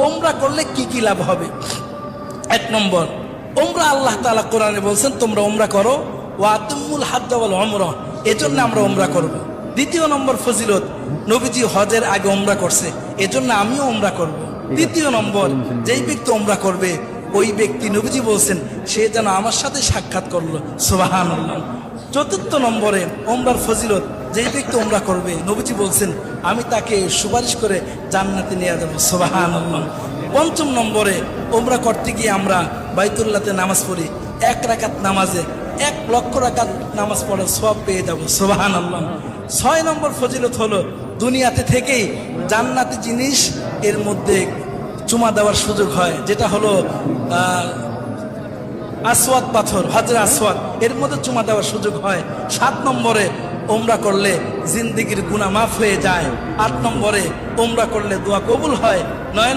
ওমরা করলে কি কি লাভ হবে? এক নম্বর, ওমরা আল্লাহ তাআলা কোরআনে বলছেন তোমরা ওমরা করো, ওয়া আতিমুল হাজ্জ ওয়াল উমরা, এজন্য আমরা ওমরা করব। দ্বিতীয় নম্বর ফজিলত, নবীজি হজের আগে ওমরা করছে, এজন্য আমিও ওমরা করব। তৃতীয় নম্বর, যেই ব্যক্তি ওমরা করবে ওই ব্যক্তি নবীজি বলছেন সে যেন আমার সাথে সাক্ষাৎ করলো, সুবহানাল্লাহ। চতুর্থ নম্বরে ওমরার ফজিলত, যেই ব্যক্তি ওমরা করবে নবীজি বলছেন আমি তাকে সুপারিশ করে জান্নাতে নিয়ে যাবো, সুবহানাল্লাহ। পঞ্চম নম্বরে, ওমরা করতে গিয়ে আমরা বাইতুল্লাহতে নামাজ পড়ি, 1 রাকাত নামাজে 1 লক্ষ রাকাত নামাজ পড়ার সওয়াব পেয়ে যাবো, সুবহানাল্লাহ। 6 নম্বর ফজিলত হলো দুনিয়াতে থেকেই জান্নাতি জিনিস এর মধ্যে চুমা দেওয়ার সুযোগ হয়, যেটা হলো আসওয়াদ পাথর, হজরে আসওয়াদ, এর মধ্যে চুমা দেওয়ার সুযোগ হয়। 7 নম্বরে, ওমরা করলে জিন্দেগির গুনাহ মাফ হয়ে যায়। 8 নম্বরে, ওমরা করলে দোয়া কবুল হয়। 9